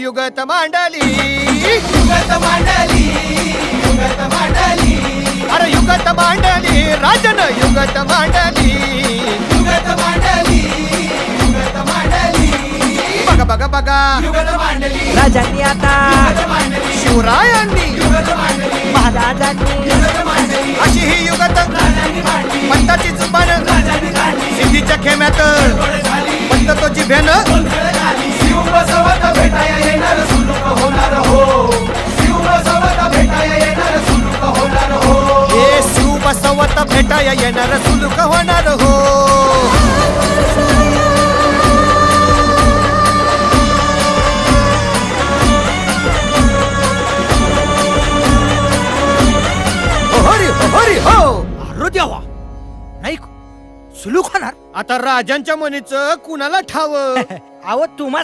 युगत मांडली युगत मांडली युगत मांडली अरे युगत मांडली राजन युगत मांडली युगत मांडली युगत मांडली बघा बघा बघा युगत मांडली राजांनी आता युगत मांडली शिवरायांनी युगत मांडली महाराजांनी युगत मांडली अशी ही युगत राजांनी मांडली पंताची जुबान राजांनी काढली सिद्धीच्या खेम्यात गोड झाली पंत तो जिभ्यानं गोंधळ झाली शिव बसवत भेटाया येणार सुलूक होणार हो शिव बसवत भेटाया येणार सुलूक होणार हो हे शिव बसवत भेटाया येणार सुलूक होणार हो हरी हरी हो अरे देवा नाही सुलूक होणार आता राजांच्या मनीचं कुणाला ठाव अहो तुम्हा